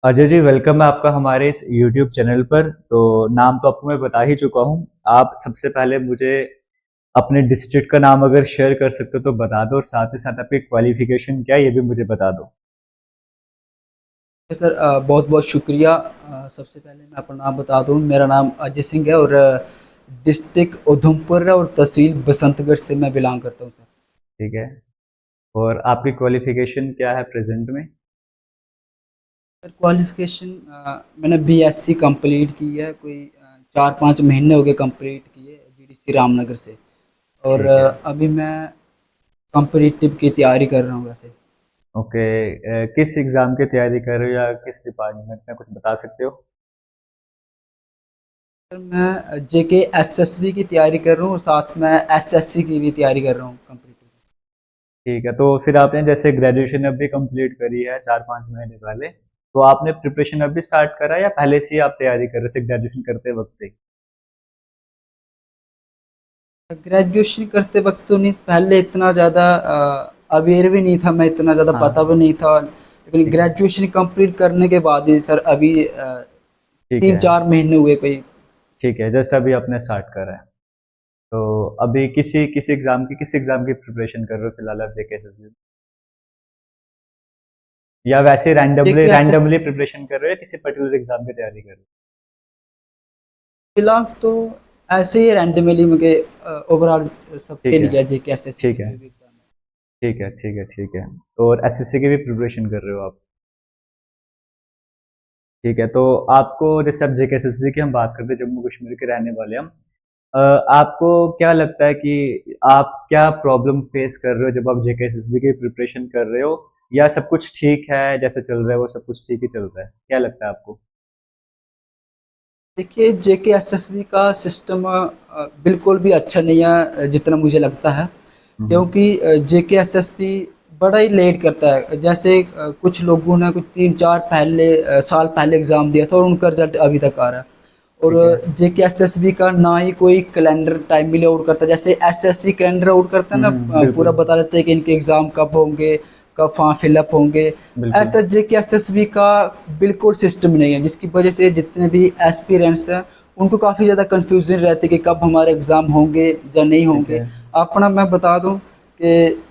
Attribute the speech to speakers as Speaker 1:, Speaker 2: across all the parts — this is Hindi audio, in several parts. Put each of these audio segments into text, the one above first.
Speaker 1: अजय जी, वेलकम है आपका हमारे इस YouTube चैनल पर। तो नाम तो आपको मैं बता ही चुका हूँ। आप सबसे पहले मुझे अपने डिस्ट्रिक्ट का नाम अगर शेयर कर सकते हो तो बता दो, और साथ ही साथ आपकी क्वालिफिकेशन क्या है ये भी मुझे बता दो।
Speaker 2: सर बहुत बहुत शुक्रिया। सबसे पहले मैं अपना नाम बता दूं, मेरा नाम अजय सिंह है और डिस्ट्रिक्ट उधमपुर है और तहसील बसंतगढ़ से मैं बिलोंग करता हूं सर।
Speaker 1: ठीक है। और आपकी क्वालिफिकेशन क्या है प्रेजेंट में?
Speaker 2: सर क्वालिफिकेशन मैंने बीएससी कंप्लीट की है, कोई 4-5 महीने हो गए कंप्लीट किए जीडीसी रामनगर से। और
Speaker 1: ठीक है।
Speaker 2: अभी मैं कॉम्पिटिटिव की तैयारी कर रहा हूँ वैसे।
Speaker 1: ओके। किस एग्ज़ाम की तैयारी कर रहे हो या किस डिपार्टमेंट में, कुछ बता सकते हो?
Speaker 2: सर मैं जेके एसएसबी की तैयारी कर रहा हूँ और साथ में एसएससी की भी तैयारी कर रहा हूँ कॉम्पिटिटिव।
Speaker 1: ठीक है। तो फिर आपने जैसे ग्रेजुएशन अभी कंप्लीट करी है 4-5 महीने पहले, तो आपने प्रिपरेशन अभी स्टार्ट करा या पहले से ही आप तैयारी कर रहे थे ग्रेजुएशन करते वक्त से?
Speaker 2: ग्रेजुएशन करते वक्त तो नहीं, पहले इतना ज़्यादा अवेयर भी नहीं था, मैं इतना ज़्यादा पता
Speaker 1: हाँ।
Speaker 2: भी नहीं था। लेकिन
Speaker 1: ठीक है।
Speaker 2: ग्रेजुएशन कंप्लीट करने के बाद ही सर अभी
Speaker 1: ठीक
Speaker 2: तीन
Speaker 1: है।
Speaker 2: चार महीने हुए कोई।
Speaker 1: ठीक है, जस्ट अभी आपने स्टार्ट करा है। तो अभी किस एग्जाम की प्रिपरेशन कर रहे हो फिलहाल आप जेकेएसएसबी में? या वैसे रैंडमली
Speaker 2: जेके एस एस
Speaker 1: रैंडमली प्रिपरेशन कर रहे हो या किसी पर्टिकुलर एग्जाम की तैयारी कर रहे
Speaker 2: फिलहाल तो ऐसे ही रैंडमली मुझे ओवरऑल
Speaker 1: हो?
Speaker 2: सबके
Speaker 1: ठीक है।
Speaker 2: लिए जेके एस एस
Speaker 1: ठीक
Speaker 2: के
Speaker 1: है।
Speaker 2: जो भी एग्जाम है।
Speaker 1: ठीक है। ठीक है। ठीक है। और एसएससी की भी प्रिपरेशन कर रहे हो आप? ठीक है। तो आपको जैसे अब जेकेएसएसबी की हम बात करते हैं, जम्मू कश्मीर के रहने वाले हम, आपको क्या लगता है कि आप क्या प्रॉब्लम फेस कर रहे हो जब आप जेकेएसएसबी की प्रिपरेशन कर रहे हो, या सब कुछ ठीक है, जैसे चल रहा है वो सब कुछ ठीक ही चल रहा है, क्या लगता है आपको?
Speaker 2: देखिए जेके एस एस बी का सिस्टम बिल्कुल भी अच्छा नहीं है जितना मुझे लगता है।
Speaker 1: हम्म।
Speaker 2: क्योंकि जेकेएसएसबी बड़ा ही लेट करता है। जैसे कुछ लोगों ने कुछ 3-4 साल पहले एग्ज़ाम दिया था और उनका रिजल्ट अभी तक आ रहा है।
Speaker 1: ठीक है।
Speaker 2: और जेकेएसएसबी का ना ही कोई कैलेंडर टाइमली आउट करता है, जैसे एसएससी कैलेंडर आउट करता है ना, पूरा
Speaker 1: बिल्कुल।
Speaker 2: बता देते हैं कि इनके एग्ज़ाम कब होंगे, कब फॉर्म फिलअप होंगे।
Speaker 1: बिल्कुल।
Speaker 2: ऐसा जेकेएसएसबी का बिल्कुल सिस्टम नहीं है, जिसकी वजह से जितने भी एस्पिरेंट्स हैं उनको काफ़ी ज़्यादा कन्फ्यूजन रहती है कि कब हमारे एग्ज़ाम होंगे या नहीं
Speaker 1: ठीक
Speaker 2: होंगे।
Speaker 1: है।
Speaker 2: अपना मैं बता दूं कि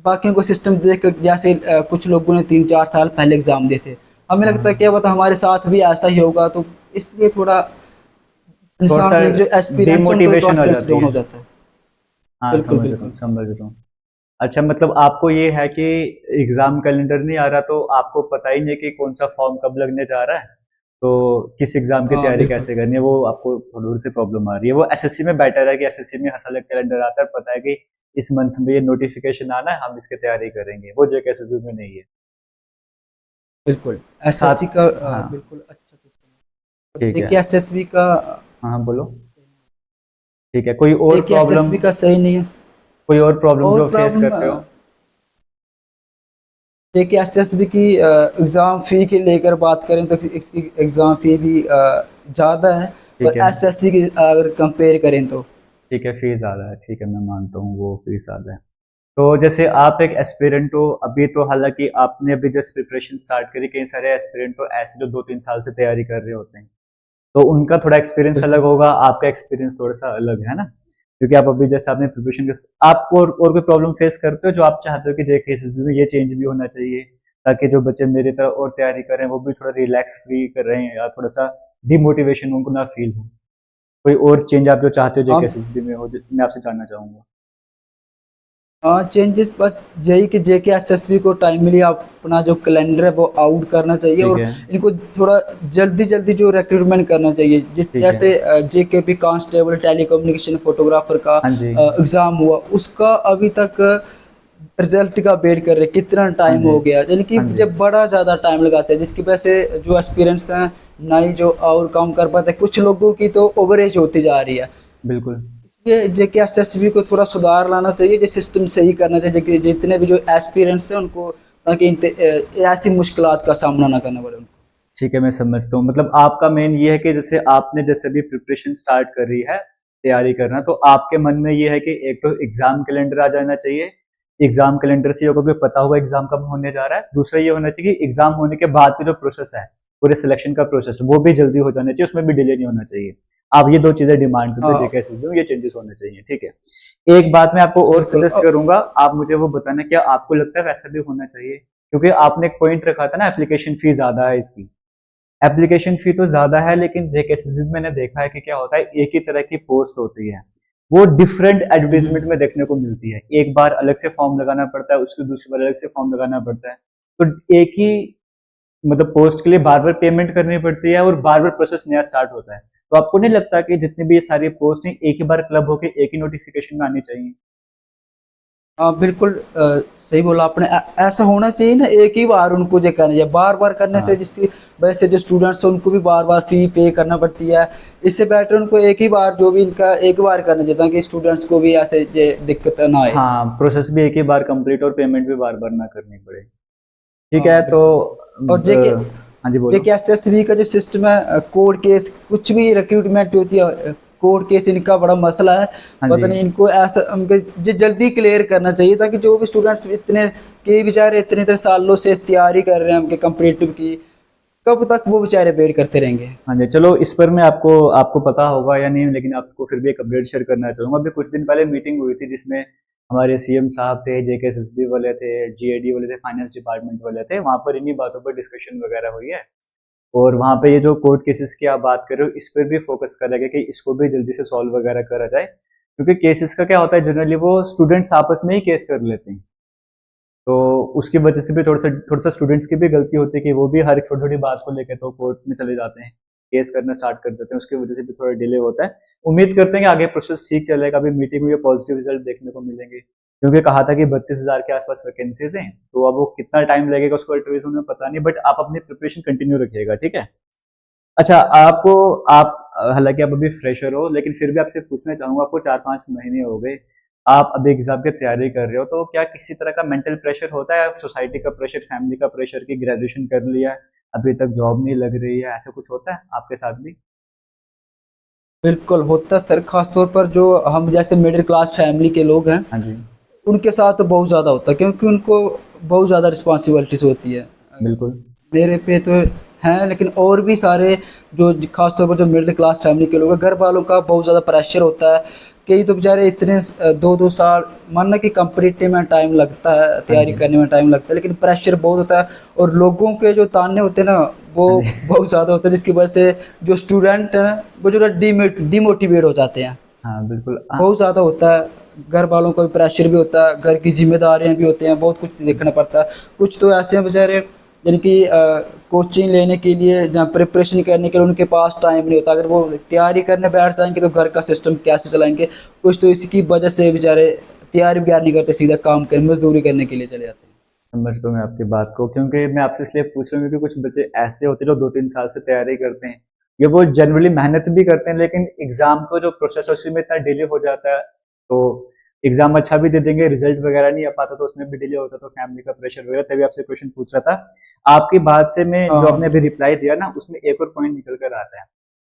Speaker 2: बाकियों को सिस्टम देख कर, जैसे कुछ लोगों ने 3-4 साल पहले एग्ज़ाम दिए थे, हमें लगता है
Speaker 1: हाँ।
Speaker 2: क्या पता हमारे साथ भी ऐसा ही होगा, तो इसलिए थोड़ा
Speaker 1: थोड़ा
Speaker 2: इंसान
Speaker 1: सा
Speaker 2: में जो एस्पिरेंट्स है उनका
Speaker 1: डिमोटिवेशन हो
Speaker 2: कॉन्फिडेंस
Speaker 1: जाती
Speaker 2: डाउन
Speaker 1: है।
Speaker 2: हो जाता है।
Speaker 1: हाँ,
Speaker 2: बिल्कुल
Speaker 1: समझ रहा
Speaker 2: बिल्कुल
Speaker 1: हूँ, समझ रहा हूँ। अच्छा, मतलब आपको ये है कि एग्जाम कैलेंडर नहीं आ रहा, तो आपको पता ही नहीं कि कौन सा फॉर्म कब लगने जा रहा है, तो किस एग्जाम की
Speaker 2: हाँ
Speaker 1: तैयारी
Speaker 2: बिल्कुल
Speaker 1: कैसे करनी है वो आपको थोड़ी सी प्रॉब्लम आ रही है। वो एसएससी में बेटर है कि एसएससी में हर साल एक कैलेंडर आता है, पता है कि इस मंथ में ये नोटिफिकेशन आना है, हम इसकी तैयारी करेंगे, वो जेकेएसएसबी में नहीं है।
Speaker 2: बिल्कुल एसएससी
Speaker 1: साथ।
Speaker 2: का
Speaker 1: हाँ।
Speaker 2: बिल्कुल अच्छा सिस्टम है।
Speaker 1: ठीक है।
Speaker 2: जेके एसएसबी का
Speaker 1: हाँ हाँ, बोलो। ठीक है। कोई और
Speaker 2: जेके
Speaker 1: प्रॉब्लम?
Speaker 2: एसएसबी का सही नहीं है।
Speaker 1: कोई और प्रॉब्लम
Speaker 2: और
Speaker 1: जो फेस
Speaker 2: प्रॉब्लम
Speaker 1: करते हो?
Speaker 2: जेके एसएसबी की एग्ज़ाम फ़ी की लेकर बात करें तो इसकी एग्ज़ाम फ़ी भी ज़्यादा है।
Speaker 1: ठीक
Speaker 2: और
Speaker 1: है।
Speaker 2: एसएससी की अगर कंपेयर करें तो
Speaker 1: ठीक है, फीस ज़्यादा है, ठीक है, मैं मानता हूँ वो फीस ज़्यादा है। तो जैसे आप एक एस्पिरेंट हो अभी, तो हालांकि आपने अभी जस्ट प्रिपरेशन स्टार्ट करी, कई सारे एस्पिरेंट हो ऐसे जो 2-3 साल से तैयारी कर रहे होते हैं, तो उनका थोड़ा एक्सपीरियंस अलग
Speaker 2: बिल्कुल।
Speaker 1: होगा, आपका एक्सपीरियंस थोड़ा सा अलग है ना, क्योंकि आप अभी जस्ट आपने प्रिपरेशन, आप और कोई प्रॉब्लम फेस करते हो जो आप चाहते हो कि जे केसेस में ये चेंज भी होना चाहिए, ताकि जो बच्चे मेरी तरह और तैयारी कर रहे हैं वो भी थोड़ा रिलैक्स फ्री कर रहे हैं, या थोड़ा सा डिमोटिवेशन उनको ना फील हो? कोई और चेंज आप जो चाहते हो जे
Speaker 2: हाँ
Speaker 1: केसेस में हो, जो मैं आपसे जानना चाहूंगा।
Speaker 2: हाँ, चेंजेस बस यही कि जेके एसएसबी को टाइमली अपना जो कैलेंडर है वो आउट करना चाहिए,
Speaker 1: ठीक
Speaker 2: और
Speaker 1: है।
Speaker 2: इनको थोड़ा जल्दी जल्दी जो रिक्रूटमेंट करना चाहिए। जिस
Speaker 1: ठीक है।
Speaker 2: जैसे जेकेपी कांस्टेबल टेलीकम्युनिकेशन फोटोग्राफर का
Speaker 1: हाँ जी।
Speaker 2: एग्ज़ाम हुआ, उसका अभी तक रिजल्ट का वेट कर रहे हैं, कितना
Speaker 1: हाँ
Speaker 2: टाइम
Speaker 1: जी।
Speaker 2: हो गया, यानी कि
Speaker 1: हाँ जी।
Speaker 2: जब बड़ा ज़्यादा टाइम लगाते हैं, जिसकी वजह से जो एस्पिरेंट्स हैं ना ही जो और काम कर पाते हैं, कुछ लोगों की तो ओवर एज होती जा रही है।
Speaker 1: बिल्कुल।
Speaker 2: ये जेके एसएसबी को थोड़ा सुधार लाना चाहिए, जो सिस्टम सही करना चाहिए कि जितने भी जो एस्पिरेंट्स हैं उनको, ताकि ऐसी मुश्किलात का सामना ना करना पड़े उनको।
Speaker 1: ठीक है, मैं समझता हूँ। मतलब आपका मेन ये है कि जैसे आपने जैसे अभी प्रिपरेशन स्टार्ट कर रही है, तैयारी करना, तो आपके मन में ये है कि एक तो एग्जाम कैलेंडर आ जाना चाहिए, एग्जाम कैलेंडर से ये होगा कि पता होगा एग्जाम कब होने जा रहा है, दूसरा ये होना चाहिए कि एग्जाम होने के बाद की जो प्रोसेस है, पूरे सिलेक्शन का प्रोसेस वो भी जल्दी हो जाना चाहिए, उसमें भी डिले नहीं होना चाहिए। आप ये 2 चीजें डिमांड करते हो
Speaker 2: हाँ
Speaker 1: जेकेएसएसबी में, ये चेंजेस होने चाहिए, ठीक है। एक बात मैं आपको और
Speaker 2: बिल्कुल।
Speaker 1: सजेस्ट करूंगा, आप मुझे वो बताना क्या आपको लगता है वैसा भी होना चाहिए, क्योंकि आपने एक पॉइंट रखा था ना एप्लीकेशन फी ज्यादा है इसकी। एप्लीकेशन फी तो ज्यादा है, लेकिन जेकेएसएसबी में मैंने देखा है कि क्या होता है, एक ही तरह की पोस्ट होती है, वो डिफरेंट एडवर्टीजमेंट में देखने को मिलती है। एक बार अलग से फॉर्म लगाना पड़ता है, उसकी दूसरी बार अलग से फॉर्म लगाना पड़ता है। तो एक ही मतलब पोस्ट के लिए बार बार पेमेंट करनी पड़ती है और बार बार प्रोसेस नया स्टार्ट होता है। तो आपको नहीं लगता कि जितनी भी ये सारी पोस्ट हैं एक ही बार क्लब होके एक ही नोटिफिकेशन में आनी चाहिए?
Speaker 2: हाँ बिल्कुल सही बोला आपने। ऐसा होना चाहिए ना, एक ही बार उनको जो करना चाहिए, बार बार करने से
Speaker 1: हाँ
Speaker 2: जिसकी वजह से जो स्टूडेंट्स हैं उनको भी बार बार फी पे करना पड़ती है। इससे बेटर उनको एक ही बार जो भी इनका एक बार करना चाहिए, ताकि स्टूडेंट्स को भी ऐसे ये दिक्कत ना आए।
Speaker 1: हाँ, प्रोसेस भी एक ही बार कंप्लीट और पेमेंट भी बार बार ना करनी पड़े। ठीक है
Speaker 2: हाँ
Speaker 1: तो
Speaker 2: बिल्कुल। और
Speaker 1: हाँ जी बोलो।
Speaker 2: जेके एसएसबी का जो सिस्टम है, कोर्ट केस कुछ भी रिक्रूटमेंट होती है, कोर्ट केस इनका बड़ा मसला है।
Speaker 1: हाँ जी।
Speaker 2: पता नहीं इनको ऐसा उनके जो जल्दी क्लियर करना चाहिए, ताकि जो भी स्टूडेंट्स इतने के बेचारे इतने इतने सालों से तैयारी कर रहे हैं उनके कम्पिटिटिव की, कब तक वो बेचारे वेट करते रहेंगे।
Speaker 1: हाँ जी, चलो इस पर मैं आपको आपको पता होगा या नहीं, लेकिन आपको फिर भी एक अपडेट शेयर करना चाहूंगा। अभी कुछ दिन पहले मीटिंग हुई थी जिसमें हमारे सीएम साहब थे, जेकेएसएसबी वाले थे, जीएडी वाले थे, फाइनेंस डिपार्टमेंट वाले थे। वहां पर इन्हीं बातों पर डिस्कशन वगैरह हुई है। और वहां पे ये जो कोर्ट केसेस की आप बात कर रहे हो, इस पर भी फोकस करा गया कि इसको भी जल्दी से सॉल्व वगैरह करा जाए, क्योंकि केसेस का क्या होता है, जनरली वो स्टूडेंट्स आपस में ही केस कर लेते हैं। तो उसकी वजह से भी थोड़ा सा स्टूडेंट्स की भी गलती होती है कि वो भी हर एक छोटी छोटी बात को लेकर तो कोर्ट में चले जाते हैं, केस करना स्टार्ट कर देते हैं, उसकी वजह से भी थोड़ा डिले होता है। उम्मीद करते हैं कि आगे प्रोसेस ठीक चलेगा। अभी मीटिंग हुई है, पॉजिटिव रिजल्ट देखने को मिलेंगे, क्योंकि कहा था कि 32,000 के आसपास वैकेंसीज हैं। तो अब वो कितना टाइम लगेगा उसको इंटरव्यूज होने में पता नहीं, बट आप अपनी प्रिपरेशन कंटिन्यू रखिएगा, ठीक है। अच्छा, आपको आप हालांकि आप अभी फ्रेशर हो, लेकिन फिर भी आपसे पूछना चाहूंगा, आपको 4-5 महीने हो गए, आप अभी एग्जाम की तैयारी कर रहे हो, तो क्या किसी तरह का मेंटल प्रेशर होता है, सोसाइटी का प्रेशर, फैमिली का प्रेशर की ग्रेजुएशन कर लिया, अभी तक जॉब नहीं लग रही है, ऐसा कुछ होता है आपके साथ भी?
Speaker 2: बिल्कुल होता है सर, खासतौर पर जो हम जैसे मिडिल क्लास फैमिली के लोग हैं,
Speaker 1: हाँ जी।
Speaker 2: उनके साथ तो बहुत ज़्यादा होता है, क्योंकि उनको बहुत ज़्यादा रिस्पॉन्सिबिलिटीज़ होती है।
Speaker 1: बिल्कुल।
Speaker 2: मेरे पे तो हैं, लेकिन और भी सारे जो खास तौर पर जो मिडिल क्लास फैमिली के लोग हैं, घर वालों का बहुत ज़्यादा प्रेशर होता है। कई तो बेचारे इतने 2-2 साल, मानना कि कंपटीटिव में टाइम लगता है,
Speaker 1: हाँ
Speaker 2: तैयारी
Speaker 1: जी।
Speaker 2: करने में टाइम लगता है, लेकिन प्रेशर बहुत होता है। और लोगों के जो ताने होते हैं ना, वो
Speaker 1: हाँ जी।
Speaker 2: बहुत ज़्यादा होते हैं, जिसकी वजह से जो स्टूडेंट हैं वो जो डिमोटिवेट हो जाते हैं।
Speaker 1: हाँ बिल्कुल।
Speaker 2: बहुत ज़्यादा होता है। घर वालों का भी प्रेशर भी होता है, घर की जिम्मेदारियां भी होती हैं, बहुत कुछ देखना पड़ता है। कुछ तो ऐसे हैं बेचारे, यानी कि कोचिंग लेने के लिए या प्रिपरेशन करने के लिए उनके पास टाइम नहीं होता। अगर वो तैयारी करने बैठ जाएंगे तो घर का सिस्टम कैसे चलाएंगे। कुछ तो इसकी वजह से बेचारे तैयारी वगैरह नहीं करते, सीधा काम कर मजदूरी करने के लिए चले जाते हैं।
Speaker 1: समझ तो मैं आपकी बात को, क्योंकि मैं आपसे इसलिए पूछ रहा हूँ क्योंकि कुछ बच्चे ऐसे होते हैं जो 2-3 साल से तैयारी करते हैं, ये वो जनरली मेहनत भी करते हैं, लेकिन एग्जाम का जो प्रोसेस है उसमें इतना डिले हो जाता है। तो एग्जाम अच्छा भी दे देंगे, रिजल्ट वगैरह नहीं आ पाता, तो उसमें भी डिले होता है, तो फैमिली का प्रेशर वगैरह। तभी आपसे क्वेश्चन पूछ रहा था। आपकी बात से मैं जो
Speaker 2: हाँ
Speaker 1: आपने अभी रिप्लाई दिया ना, उसमें एक और पॉइंट निकल कर आता है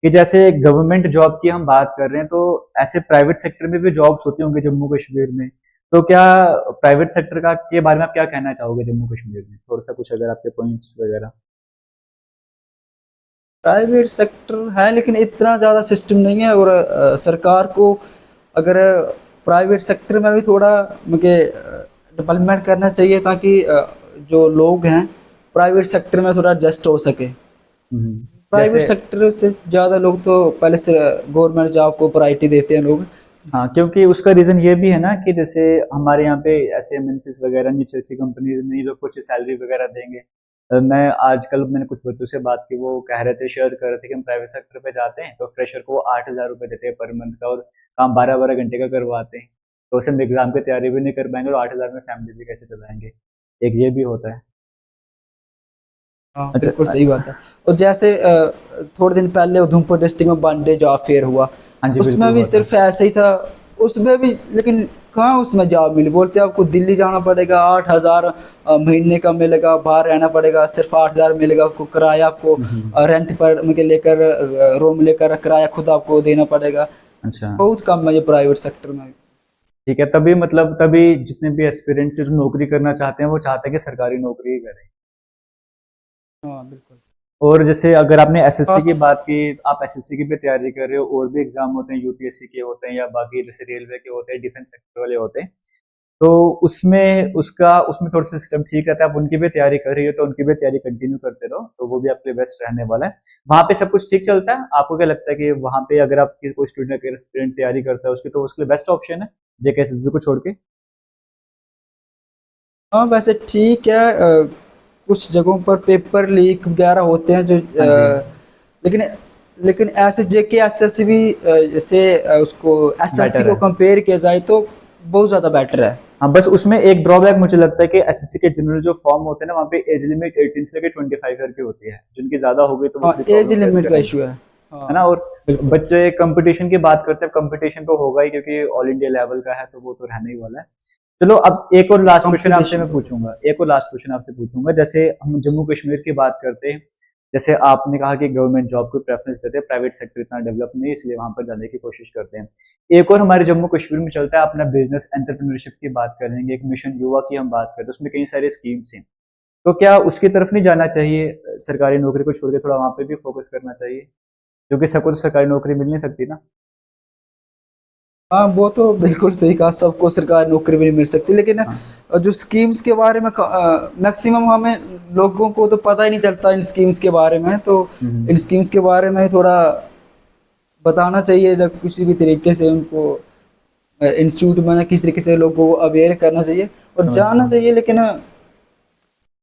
Speaker 1: कि जैसे गवर्नमेंट जॉब की हम बात कर रहे हैं, तो ऐसे प्राइवेट सेक्टर में भी जॉब्स होती होंगी जम्मू कश्मीर में। तो क्या प्राइवेट सेक्टर का के बारे में आप क्या कहना चाहोगे जम्मू कश्मीर में, थोड़ा सा कुछ अगर आपके पॉइंट्स वगैरह?
Speaker 2: प्राइवेट सेक्टर है, लेकिन इतना ज़्यादा सिस्टम नहीं है। और सरकार को अगर प्राइवेट सेक्टर में भी थोड़ा मुझे डेवलपमेंट करना चाहिए, ताकि जो लोग हैं प्राइवेट सेक्टर में थोड़ा एडजस्ट हो सके। प्राइवेट
Speaker 1: जैसे
Speaker 2: सेक्टर से ज़्यादा लोग तो पहले से गवर्नमेंट जॉब को प्रायोरिटी देते हैं लोग।
Speaker 1: हाँ, क्योंकि उसका रीजन ये भी है ना कि जैसे हमारे यहाँ पे ऐसे एमएनसीज वगैरह नहीं, अच्छी अच्छी कंपनीज नहीं जो कुछ सैलरी वगैरह देंगे। मैं आजकल मैंने कुछ बच्चों से बात की, वो कह रहे थे, शेयर कर रहे थे कि हम प्राइवेट सेक्टर पे जाते हैं तो फ्रेशर को 8,000 रुपये देते हैं पर मंथ का, और काम 12-12 घंटे का करवाते हैं। तो उसे हम एग्जाम की तैयारी भी नहीं कर पाएंगे और 8,000 में फैमिली भी कैसे चलाएंगे। एक ये भी होता है।
Speaker 2: हाँ
Speaker 1: अच्छा
Speaker 2: बिल्कुल सही बात है। और जैसे थोड़े दिन पहले उधमपुर डिस्ट्रिक्ट में वन डे जॉब फेयर हुआ,
Speaker 1: हाँ जी बिल्कुल
Speaker 2: उसमें भी
Speaker 1: हुआ था।
Speaker 2: सिर्फ ऐसे ही था। उसमें भी लेकिन कहाँ उसमें जॉब मिली, बोलते आपको दिल्ली जाना पड़ेगा, 8,000 महीने का मिलेगा, बाहर रहना पड़ेगा, सिर्फ 8,000 मिलेगा आपको, किराया आपको
Speaker 1: हम्म।
Speaker 2: रेंट पर मतलब लेकर रूम लेकर किराया खुद आपको देना पड़ेगा।
Speaker 1: अच्छा।
Speaker 2: बहुत कम है ये प्राइवेट सेक्टर में।
Speaker 1: ठीक है, तभी मतलब तभी जितने भी एस्पिरेंट्स जो नौकरी करना चाहते हैं वो चाहते हैं कि सरकारी नौकरी ही करें।
Speaker 2: हाँ बिल्कुल।
Speaker 1: और जैसे अगर आपने एसएससी
Speaker 2: खास
Speaker 1: की बात की, आप एसएससी की भी तैयारी कर रहे हो, और भी एग्जाम होते हैं, यूपीएससी के होते हैं या बाकी जैसे रेलवे के होते हैं, डिफेंस सेक्टर वाले होते हैं, तो उसमें थोड़ा सा सिस्टम ठीक रहता है। आप उनकी भी तैयारी कर रही हो तो उनकी भी तैयारी कंटिन्यू करते रहो, तो वो भी आपके लिए बेस्ट रहने वाला है। वहां पे सब कुछ ठीक चलता है। आपको क्या लगता है कि वहां पे अगर आप कोई स्टूडेंट तैयारी करता है उसकी, तो उसके लिए बेस्ट ऑप्शन है जेके एसएसबी को छोड़ के?
Speaker 2: हाँ वैसे ठीक है। कुछ जगहों पर पेपर लीक वगैरह होते हैं जो
Speaker 1: हाँ जी।
Speaker 2: लेकिन लेकिन ऐसे जेके एसएससी भी जैसे उसको एसएससी
Speaker 1: बेटर
Speaker 2: को
Speaker 1: है।
Speaker 2: कंपेयर किया जाए तो बहुत ज़्यादा बेटर है।
Speaker 1: हाँ, बस उसमें एक ड्रॉबैक मुझे लगता है कि एसएससी के जनरल जो फॉर्म होते हैं ना, वहाँ पे एज लिमिट 18 से लेकर 25 ईयर की होती है। जिनकी ज्यादा हो गई तो वो
Speaker 2: हाँ
Speaker 1: थोड़ी
Speaker 2: एज
Speaker 1: प्रॉब्लम फेस
Speaker 2: लिमिट का
Speaker 1: करेंगे,
Speaker 2: इशू है।
Speaker 1: है ना।
Speaker 2: हाँ
Speaker 1: और
Speaker 2: बिल्कुल।
Speaker 1: बच्चे कंपटीशन की बात करते हैं, कंपटीशन तो होगा ही क्योंकि ऑल इंडिया लेवल का है, तो वो तो रहने ही वाला है। चलो, अब एक और लास्ट क्वेश्चन आपसे
Speaker 2: कंपटीशन
Speaker 1: मैं
Speaker 2: तो
Speaker 1: पूछूंगा, एक और लास्ट क्वेश्चन आपसे पूछूंगा। जैसे हम जम्मू कश्मीर की बात करते हैं, जैसे आपने कहा कि गवर्नमेंट जॉब को प्रेफरेंस देते हैं, प्राइवेट सेक्टर इतना डेवलप नहीं है, इसलिए वहां पर जाने की कोशिश करते हैं। एक और हमारे जम्मू कश्मीर में चलता है अपना बिजनेस एंटरप्रेन्योरशिप की बात करेंगे, एक मिशन युवा की हम बात करते हैं, उसमें कई सारे स्कीम्स हैं। तो क्या उसकी तरफ नहीं जाना चाहिए? सरकारी नौकरी को छोड़ के थोड़ा वहां पे भी फोकस करना चाहिए, क्योंकि सबको तो सरकारी नौकरी मिल नहीं सकती ना।
Speaker 2: हाँ वो तो बिल्कुल सही कहा, सबको सरकारी नौकरी भी नहीं मिल सकती, लेकिन
Speaker 1: हाँ।
Speaker 2: जो स्कीम्स के बारे में मैक्सिमम हमें लोगों को तो पता ही नहीं चलता इन स्कीम्स के बारे में, तो इन
Speaker 1: हम्म।
Speaker 2: स्कीम्स के बारे में थोड़ा बताना चाहिए, जब किसी भी तरीके से उनको इंस्टीट्यूट में ना किस तरीके से लोगों को अवेयर करना चाहिए और
Speaker 1: समझ
Speaker 2: जानना
Speaker 1: गया।
Speaker 2: चाहिए, लेकिन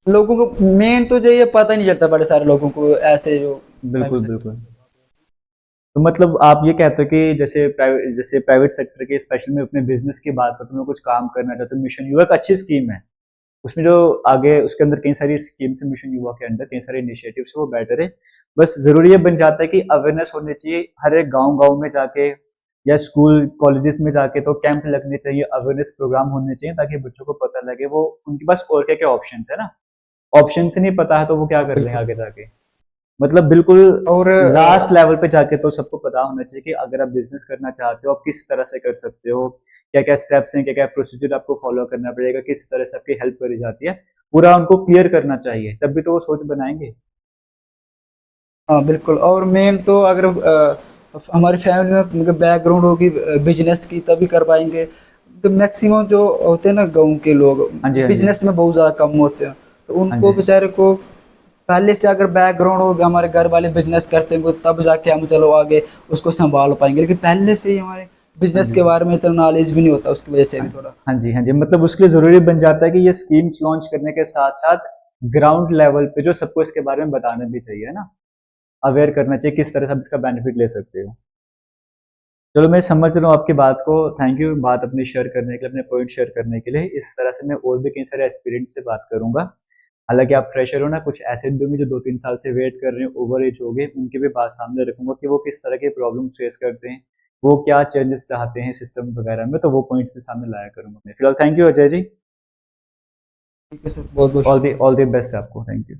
Speaker 2: लोगों को मेन तो जो ये पता ही नहीं चलता बड़े सारे लोगों को ऐसे जो प्राइवेट
Speaker 1: बिल्कुल
Speaker 2: सेक्टर।
Speaker 1: बिल्कुल। तो मतलब आप ये कहते हो कि जैसे प्राइवेट सेक्टर के, स्पेशली में अपने बिजनेस की बात करता हूँ, मैं कुछ काम करना चाहता हूँ, मिशन युवा एक अच्छी स्कीम है। उसमें जो आगे उसके अंदर कई सारी स्कीम्स है, मिशन युवा के अंदर कई सारे इनिशिएटिव्स है, वो बेटर है। बस जरूरी ये बन जाता है कि अवेयरनेस होनी चाहिए हर एक गांव गांव में जाके, या स्कूल कॉलेजेस में जाके, तो कैंप लगने चाहिए, अवेयरनेस प्रोग्राम होने चाहिए, ताकि बच्चों को पता लगे वो उनके पास और क्या क्या ऑप्शन है ना। ऑप्शन से नहीं पता है तो वो क्या
Speaker 2: हाँ
Speaker 1: कर लेंगे
Speaker 2: बिल्कुल।
Speaker 1: आगे जाके। मतलब बिल्कुल
Speaker 2: और
Speaker 1: लास्ट लेवल पे जाके तो सबको पता होना चाहिए कि अगर आप बिजनेस करना चाहते हो, आप किस तरह से कर सकते हो, क्या क्या स्टेप्स हैं, क्या क्या प्रोसीजर आपको फॉलो करना पड़ेगा, किस तरह से आपकी हेल्प करी जाती है, पूरा उनको क्लियर करना चाहिए, तब भी तो वो सोच बनाएंगे।
Speaker 2: हाँ बिल्कुल, और मेन तो अगर हमारी फैमिली में मतलब बैकग्राउंड होगी बिजनेस की तभी कर पाएंगे। तो मैक्सिमम जो होते हैं ना गांव के लोग,
Speaker 1: हाँ जी, हाँ जी।
Speaker 2: बिजनेस में बहुत ज़्यादा कम होते हैं, तो
Speaker 1: हाँ
Speaker 2: उनको
Speaker 1: जी।
Speaker 2: बेचारे को पहले से अगर बैकग्राउंड होगा, हमारे घर वाले बिजनेस करते हैं तब जाके हम चलो आगे उसको संभाल पाएंगे, लेकिन पहले से ही हमारे
Speaker 1: हाँ
Speaker 2: बिजनेस
Speaker 1: जी।
Speaker 2: के बारे में इतना नॉलेज भी नहीं होता, उसकी वजह से
Speaker 1: हाँ
Speaker 2: भी
Speaker 1: जी।
Speaker 2: थोड़ा।
Speaker 1: हाँ जी, हाँ जी, मतलब उसके लिए जरूरी बन जाता है कि ये स्कीम्स लॉन्च करने के साथ साथ ग्राउंड लेवल पे जो सबको इसके बारे में बताना भी चाहिए, है ना। अवेयर करना चाहिए किस तरह से आप इसका बेनिफिट ले सकते हो। चलो, मैं समझ रहा हूँ आपकी बात को। थैंक यू बात अपनी शेयर करने के लिए, अपने पॉइंट शेयर करने के लिए। इस तरह से मैं और भी कई सारे एस्पिरेंट से बात करूंगा। हालांकि आप फ्रेशर हो ना, कुछ ऐसे भी होंगे जो 2-3 साल से वेट कर रहे हैं, ओवर एज हो गए, उनकी भी बात सामने रखूंगा कि वो किस तरह के प्रॉब्लम फेस करते हैं, वो क्या चेंजेस चाहते हैं सिस्टम वगैरह में, तो वो पॉइंट्स भी सामने लाया करूंगा मैं। फिलहाल थैंक यू अजय जी।
Speaker 2: ठीक है सर, बहुत बहुत शुक्रिया।
Speaker 1: ऑल द बेस्ट आपको। Thank you.